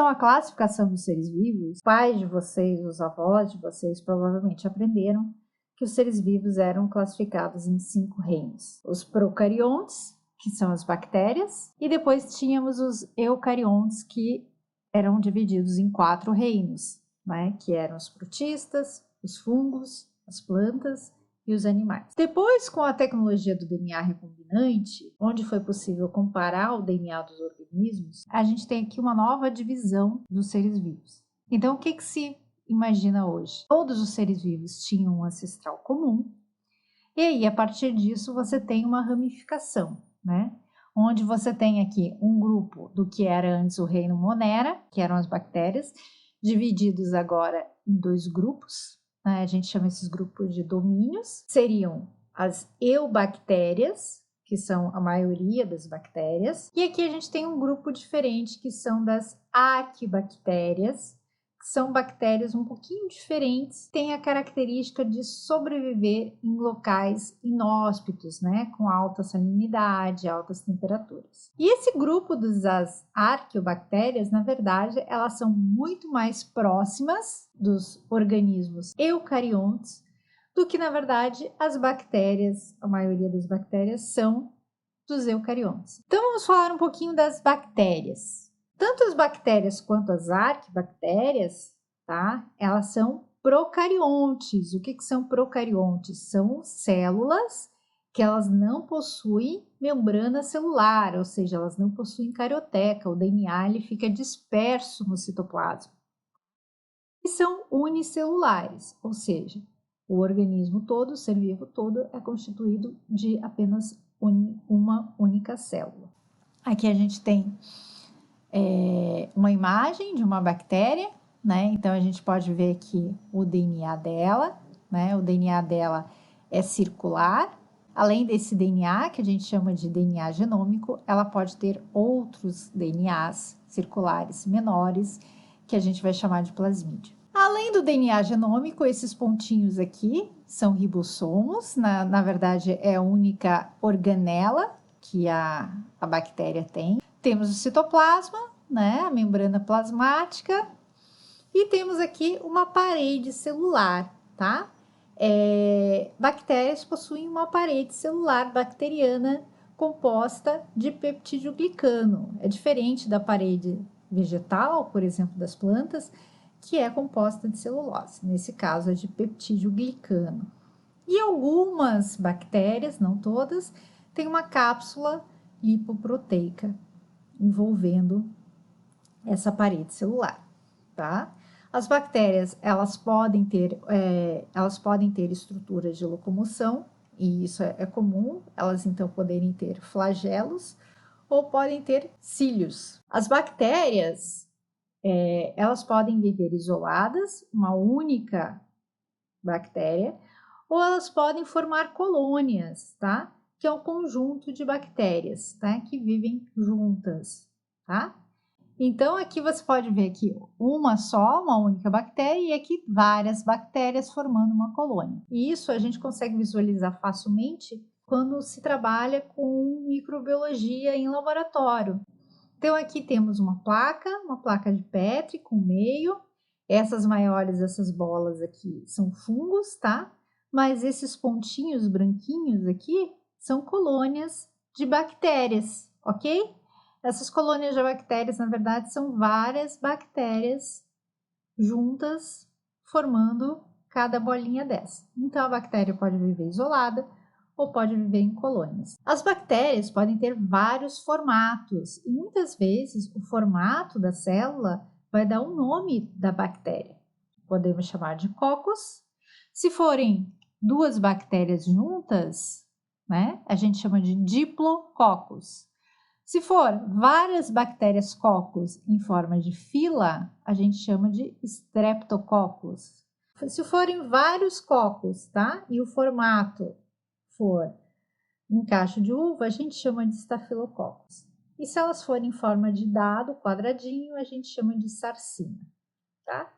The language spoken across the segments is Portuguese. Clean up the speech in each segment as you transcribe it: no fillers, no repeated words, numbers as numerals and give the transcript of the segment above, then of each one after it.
relação à classificação dos seres vivos, os pais de vocês, os avós de vocês provavelmente aprenderam que os seres vivos eram classificados em 5 reinos. Os procariontes, que são as bactérias, e depois tínhamos os eucariontes, que eram divididos em 4 reinos, né? Que eram os protistas, os fungos, as plantas e os animais. Depois, com a tecnologia do DNA recombinante, onde foi possível comparar o DNA dos organismos, a gente tem aqui uma nova divisão dos seres vivos. Então, o que se imagina hoje? Todos os seres vivos tinham um ancestral comum, e aí, a partir disso, você tem uma ramificação, né? Onde você tem aqui um grupo do que era antes o reino Monera, que eram as bactérias, divididos agora em 2 grupos, né? A gente chama esses grupos de domínios. Seriam as eubactérias, que são a maioria das bactérias, e aqui a gente tem um grupo diferente, que são das aquibactérias, que são bactérias um pouquinho diferentes, têm a característica de sobreviver em locais inóspitos, né, com alta salinidade, altas temperaturas. E esse grupo das arqueobactérias, na verdade, elas são muito mais próximas dos organismos eucariontes do que, na verdade, as bactérias, a maioria das bactérias são dos eucariontes. Então, vamos falar um pouquinho das bactérias. Tanto as bactérias quanto as arquibactérias, tá? Elas são procariontes. O que são procariontes? São células que elas não possuem membrana celular, ou seja, elas não possuem carioteca. O DNA ele fica disperso no citoplasma. E são unicelulares, ou seja, o organismo todo, o ser vivo todo, é constituído de apenas uma única célula. Aqui a gente tem uma imagem de uma bactéria, né? Então a gente pode ver aqui o DNA dela, né? O DNA dela é circular. Além desse DNA, que a gente chama de DNA genômico, ela pode ter outros DNAs circulares menores, que a gente vai chamar de plasmídio. Além do DNA genômico, esses pontinhos aqui são ribossomos, na verdade é a única organela que a bactéria tem. Temos o citoplasma, né, a membrana plasmática, e temos aqui uma parede celular, tá? Bactérias possuem uma parede celular bacteriana composta de peptidoglicano. É diferente da parede vegetal, por exemplo, das plantas, que é composta de celulose. Nesse caso, é de peptidoglicano. E algumas bactérias, não todas, têm uma cápsula lipoproteica envolvendo essa parede celular, tá? As bactérias, elas podem ter estruturas de locomoção, e isso é comum, elas então poderem ter flagelos ou podem ter cílios. As bactérias, elas podem viver isoladas, uma única bactéria, ou elas podem formar colônias, tá? Que é um conjunto de bactérias, tá? Que vivem juntas, tá? Então, aqui você pode ver aqui uma única bactéria, e aqui várias bactérias formando uma colônia. E isso a gente consegue visualizar facilmente quando se trabalha com microbiologia em laboratório. Então, aqui temos uma placa de Petri com meio. Essas maiores, essas bolas aqui são fungos, tá? Mas esses pontinhos branquinhos aqui são colônias de bactérias, ok? Essas colônias de bactérias, na verdade, são várias bactérias juntas, formando cada bolinha dessa. Então, a bactéria pode viver isolada ou pode viver em colônias. As bactérias podem ter vários formatos e muitas vezes o formato da célula vai dar o nome da bactéria. Podemos chamar de cocos. Se forem 2 bactérias juntas, né, a gente chama de diplococos. Se for várias bactérias cocos em forma de fila, a gente chama de streptococcus. Se forem vários cocos, tá? E o formato for um cacho de uva, a gente chama de staphylococcus. E se elas forem em forma de dado, quadradinho, a gente chama de sarcina, tá?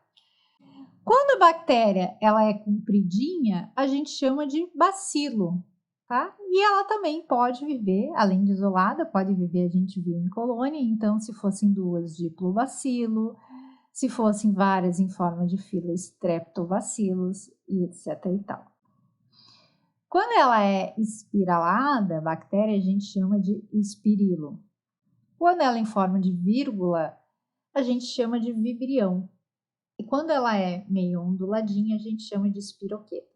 Quando a bactéria ela é compridinha, a gente chama de bacilo. tá? E ela também pode viver, além de isolada, pode viver, a gente viu, em colônia. Então, se fossem duas, diplobacilo, se fossem várias em forma de fila, streptobacilos e etc e tal. Quando ela é espiralada, a bactéria, a gente chama de espirilo. Quando ela é em forma de vírgula, a gente chama de vibrião. E quando ela é meio onduladinha, a gente chama de espiroqueta.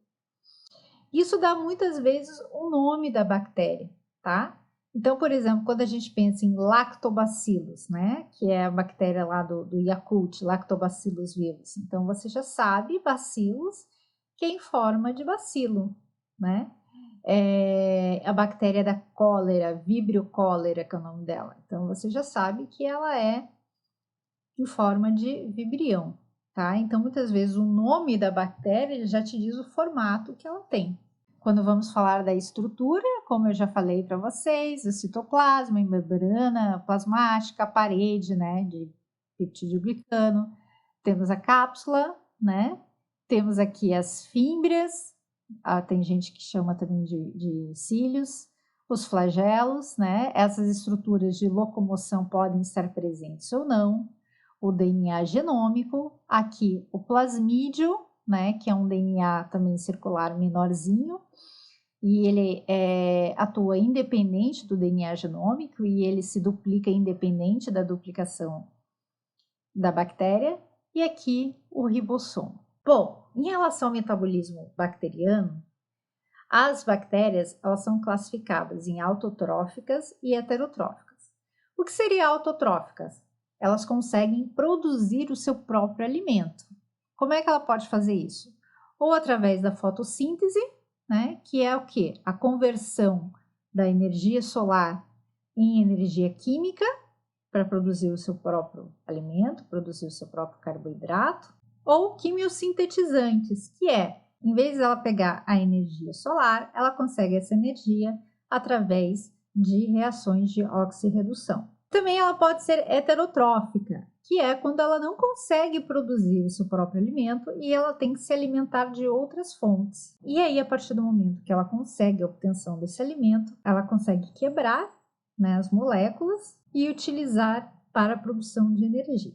Isso dá muitas vezes o nome da bactéria, tá? Então, por exemplo, quando a gente pensa em lactobacillus, né? Que é a bactéria lá do Yakult, lactobacillus vivus. Então, você já sabe, bacillus, que é em forma de bacilo, né? A bactéria da cólera, Vibrio cólera, que é o nome dela. Então, você já sabe que ela é em forma de vibrião, tá? Então, muitas vezes, o nome da bactéria já te diz o formato que ela tem. Quando vamos falar da estrutura, como eu já falei para vocês, o citoplasma, a membrana plasmática, a parede, né, de peptidoglicano, temos a cápsula, né, temos aqui as fímbrias, tem gente que chama também de cílios, os flagelos, né, essas estruturas de locomoção podem estar presentes ou não, o DNA genômico, aqui o plasmídio, né, que é um DNA também circular menorzinho, e ele atua independente do DNA genômico e ele se duplica independente da duplicação da bactéria, e aqui o ribossomo. Bom, em relação ao metabolismo bacteriano, as bactérias elas são classificadas em autotróficas e heterotróficas. O que seria autotróficas? Elas conseguem produzir o seu próprio alimento. Como é que ela pode fazer isso? Ou através da fotossíntese, né, que é o quê? A conversão da energia solar em energia química para produzir o seu próprio alimento, produzir o seu próprio carboidrato, ou quimiosintetizantes, que em vez de ela pegar a energia solar, ela consegue essa energia através de reações de oxirredução. Também ela pode ser heterotrófica, que é quando ela não consegue produzir o seu próprio alimento e ela tem que se alimentar de outras fontes. E aí, a partir do momento que ela consegue a obtenção desse alimento, ela consegue quebrar, né, as moléculas e utilizar para a produção de energia.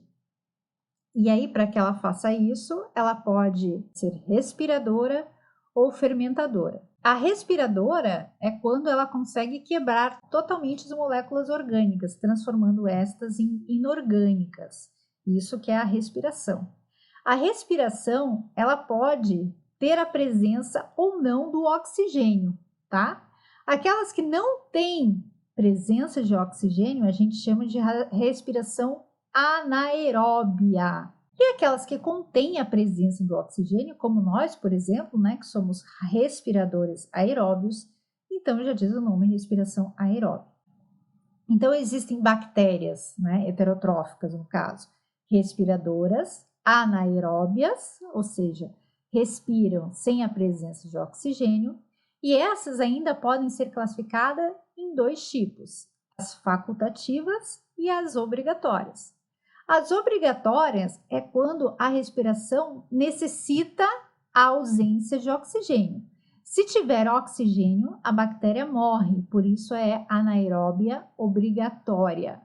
E aí, para que ela faça isso, ela pode ser respiradora ou fermentadora. A respiradora é quando ela consegue quebrar totalmente as moléculas orgânicas, transformando estas em inorgânicas. Isso que é a respiração. A respiração, ela pode ter a presença ou não do oxigênio, tá? Aquelas que não têm presença de oxigênio, a gente chama de respiração anaeróbia. E aquelas que contêm a presença do oxigênio, como nós, por exemplo, né, que somos respiradores aeróbios, então já diz o nome respiração aeróbia. Então existem bactérias, né, heterotróficas no caso, respiradoras anaeróbias, ou seja, respiram sem a presença de oxigênio, e essas ainda podem ser classificadas em dois tipos, as facultativas e as obrigatórias. As obrigatórias é quando a respiração necessita a ausência de oxigênio. Se tiver oxigênio, a bactéria morre, por isso é anaeróbia obrigatória.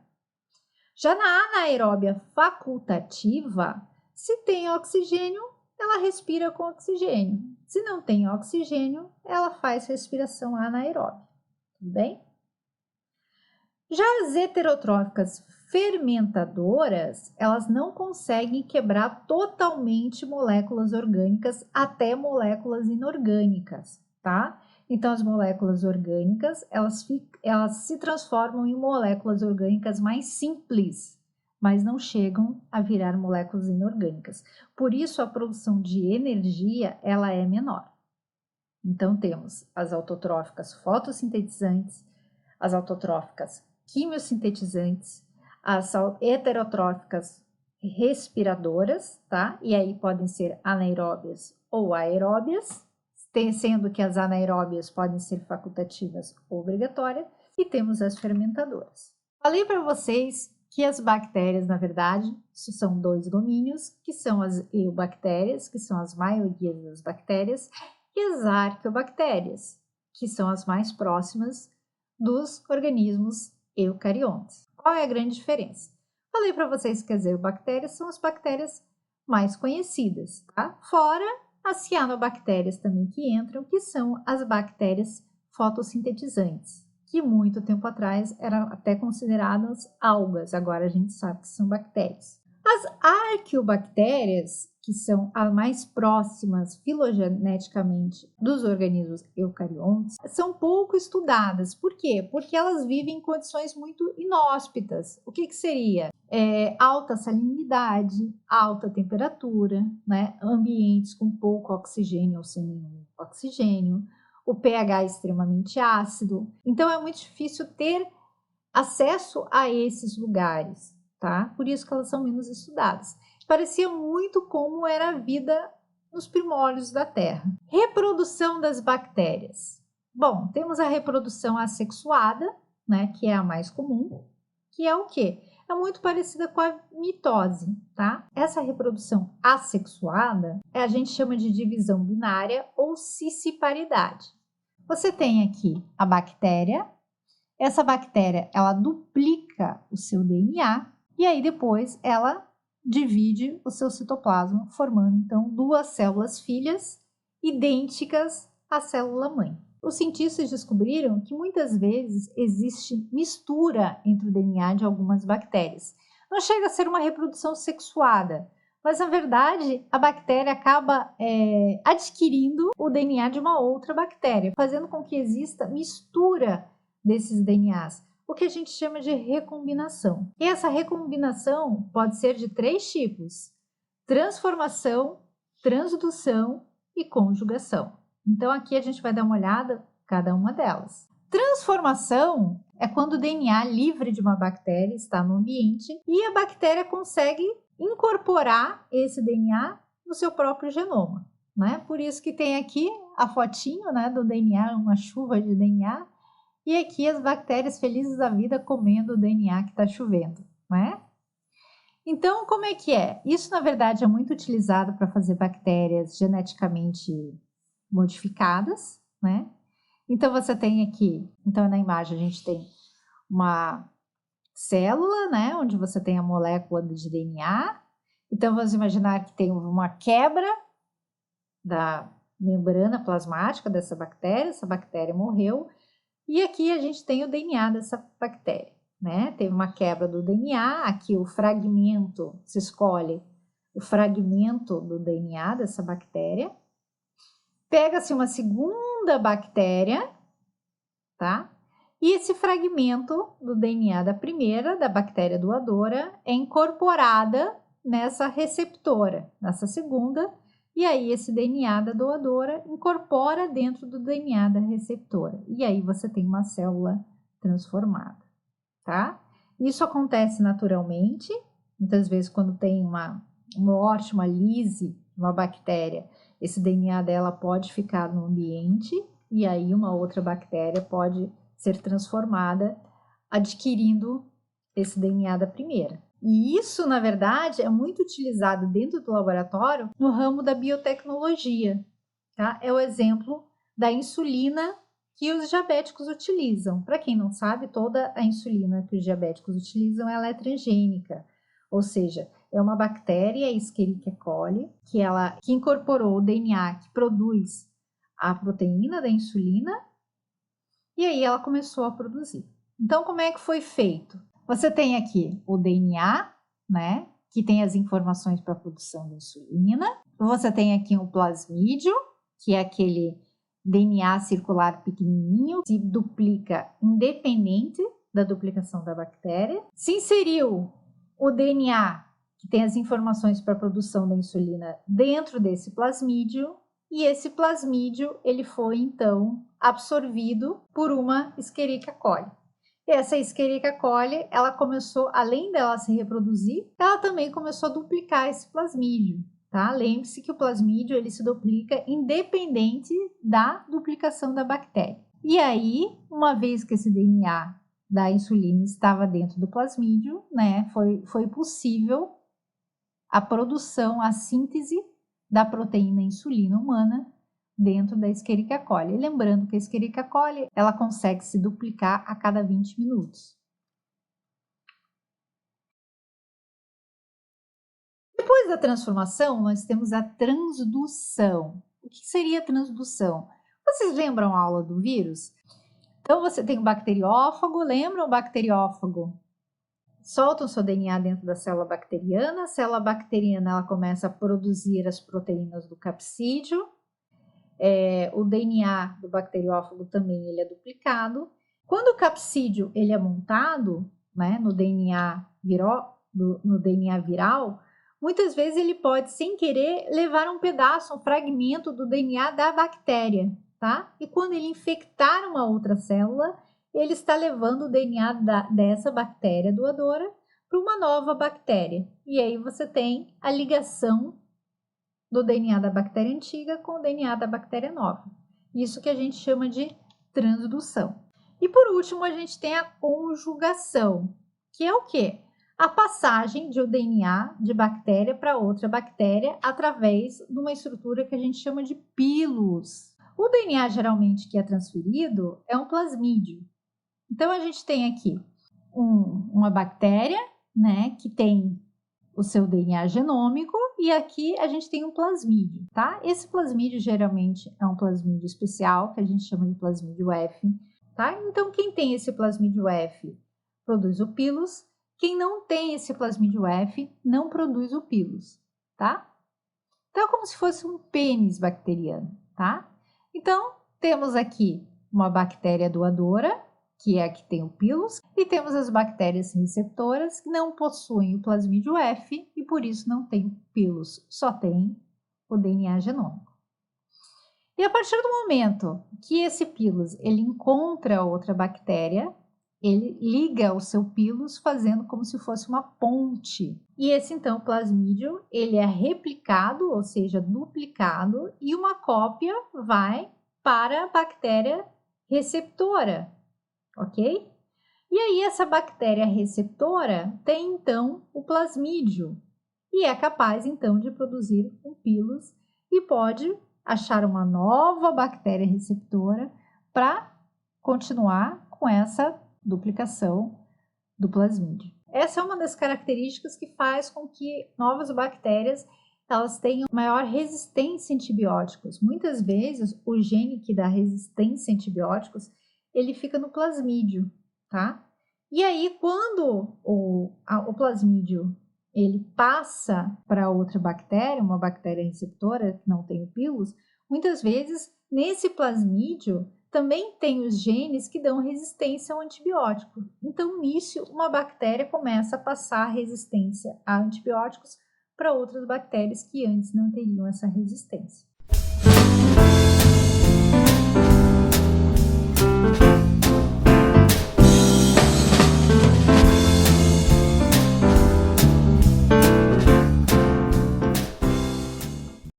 Já na anaeróbia facultativa, se tem oxigênio, ela respira com oxigênio. Se não tem oxigênio, ela faz respiração anaeróbia. Tudo bem? Já as heterotróficas fermentadoras, elas não conseguem quebrar totalmente moléculas orgânicas até moléculas inorgânicas, tá? Então, as moléculas orgânicas, elas se transformam em moléculas orgânicas mais simples, mas não chegam a virar moléculas inorgânicas. Por isso, a produção de energia, ela é menor. Então, temos as autotróficas fotossintetizantes, as autotróficas quimiosintetizantes, as heterotróficas respiradoras, tá? E aí podem ser anaeróbias ou aeróbias, sendo que as anaeróbias podem ser facultativas ou obrigatórias, e temos as fermentadoras. Falei para vocês que as bactérias, na verdade, são dois domínios, que são as eubactérias, que são as maioria das bactérias, e as arqueobactérias. que são as mais próximas dos organismos eucariontes. Qual é a grande diferença? Falei para vocês que as eubactérias são as bactérias mais conhecidas, tá? Fora as cianobactérias também que entram, que são as bactérias fotossintetizantes, que muito tempo atrás eram até consideradas algas, agora a gente sabe que são bactérias. As arqueobactérias, que são as mais próximas filogeneticamente dos organismos eucariontes, são pouco estudadas. Por quê? Porque elas vivem em condições muito inóspitas. O que seria? Alta salinidade, alta temperatura, né? Ambientes com pouco oxigênio ou sem nenhum oxigênio, o pH é extremamente ácido. Então é muito difícil ter acesso a esses lugares, tá? Por isso que elas são menos estudadas. Parecia muito como era a vida nos primórdios da Terra. Reprodução das bactérias. Bom, temos a reprodução assexuada, né, que é a mais comum, que é o quê? É muito parecida com a mitose, tá? Essa reprodução assexuada a gente chama de divisão binária ou cisciparidade. Você tem aqui a bactéria. Essa bactéria, ela duplica o seu DNA e aí depois ela divide o seu citoplasma, formando então duas células filhas idênticas à célula mãe. Os cientistas descobriram que muitas vezes existe mistura entre o DNA de algumas bactérias. Não chega a ser uma reprodução sexuada, mas na verdade a bactéria acaba adquirindo o DNA de uma outra bactéria, fazendo com que exista mistura desses DNAs, o que a gente chama de recombinação. E essa recombinação pode ser de 3 tipos: transformação, transdução e conjugação. Então aqui a gente vai dar uma olhada em cada uma delas. Transformação é quando o DNA livre de uma bactéria está no ambiente e a bactéria consegue incorporar esse DNA no seu próprio genoma, né? Por isso que tem aqui a fotinho, né, do DNA, uma chuva de DNA, e aqui as bactérias felizes da vida comendo o DNA que está chovendo, né? Então, como é que é? Isso, na verdade, é muito utilizado para fazer bactérias geneticamente modificadas, né? Então, você tem aqui, então na imagem a gente tem uma célula, né? Onde você tem a molécula de DNA. Então, vamos imaginar que tem uma quebra da membrana plasmática dessa bactéria, essa bactéria morreu, e aqui a gente tem o DNA dessa bactéria, né? Teve uma quebra do DNA, aqui o fragmento, se escolhe o fragmento do DNA dessa bactéria, pega-se uma segunda bactéria, tá? E esse fragmento do DNA da primeira, da bactéria doadora, é incorporada nessa receptora, nessa segunda, e aí esse DNA da doadora incorpora dentro do DNA da receptora. E aí você tem uma célula transformada, tá? Isso acontece naturalmente, muitas vezes quando tem uma morte, uma lise, uma bactéria, esse DNA dela pode ficar no ambiente e aí uma outra bactéria pode ser transformada, adquirindo esse DNA da primeira. E isso, na verdade, é muito utilizado dentro do laboratório no ramo da biotecnologia, tá? É o exemplo da insulina que os diabéticos utilizam. Para quem não sabe, toda a insulina que os diabéticos utilizam, ela é transgênica, ou seja, é uma bactéria, a Escherichia coli, que incorporou o DNA que produz a proteína da insulina e aí ela começou a produzir. Então, como é que foi feito? Você tem aqui o DNA, né, que tem as informações para a produção da insulina. Você tem aqui o plasmídio, que é aquele DNA circular pequenininho, que duplica independente da duplicação da bactéria. Se inseriu o DNA, que tem as informações para a produção da insulina, dentro desse plasmídio, e esse plasmídio ele foi então absorvido por uma Escherichia coli. E essa Escherichia coli, ela começou, além dela se reproduzir, ela também começou a duplicar esse plasmídio, tá? Lembre-se que o plasmídio ele se duplica independente da duplicação da bactéria. E aí, uma vez que esse DNA da insulina estava dentro do plasmídio, né, foi possível a produção, a síntese da proteína insulina humana dentro da Escherichia coli. E lembrando que a Escherichia coli, ela consegue se duplicar a cada 20 minutos. Depois da transformação, nós temos a transdução. O que seria a transdução? Vocês lembram a aula do vírus? Então, você tem o bacteriófago, lembra o bacteriófago? Solta o seu DNA dentro da célula bacteriana, a célula bacteriana ela começa a produzir as proteínas do capsídeo, o DNA do bacteriófago também ele é duplicado. Quando o capsídeo ele é montado, né, no DNA viral, muitas vezes ele pode, sem querer, levar um pedaço, um fragmento do DNA da bactéria, tá? E quando ele infectar uma outra célula, ele está levando o DNA dessa bactéria doadora para uma nova bactéria. E aí você tem a ligação do DNA da bactéria antiga com o DNA da bactéria nova. Isso que a gente chama de transdução. E por último, a gente tem a conjugação, que é o quê? A passagem de um DNA de bactéria para outra bactéria através de uma estrutura que a gente chama de pilos. O DNA geralmente que é transferido é um plasmídio. Então a gente tem aqui uma bactéria, né, que tem o seu DNA genômico e aqui a gente tem um plasmídio, tá? Esse plasmídio geralmente é um plasmídio especial que a gente chama de plasmídio F, tá? Então quem tem esse plasmídio F produz o pilus, quem não tem esse plasmídio F não produz o pilus, tá? Então é como se fosse um pênis bacteriano, tá? Então temos aqui uma bactéria doadora, que é a que tem o pilus, e temos as bactérias receptoras que não possuem o plasmídio F e por isso não tem pilus, só tem o DNA genômico. E a partir do momento que esse pilus ele encontra outra bactéria, ele liga o seu pilus fazendo como se fosse uma ponte. E esse então plasmídio, ele é replicado, ou seja, duplicado, e uma cópia vai para a bactéria receptora, ok? E aí essa bactéria receptora tem então o plasmídio e é capaz então de produzir um pilus e pode achar uma nova bactéria receptora para continuar com essa duplicação do plasmídio. Essa é uma das características que faz com que novas bactérias elas tenham maior resistência a antibióticos. Muitas vezes o gene que dá resistência a antibióticos ele fica no plasmídio, tá? E aí, quando o plasmídio ele passa para outra bactéria, uma bactéria receptora que não tem o pilus, muitas vezes nesse plasmídio também tem os genes que dão resistência ao antibiótico. Então, nisso, uma bactéria começa a passar resistência a antibióticos para outras bactérias que antes não teriam essa resistência.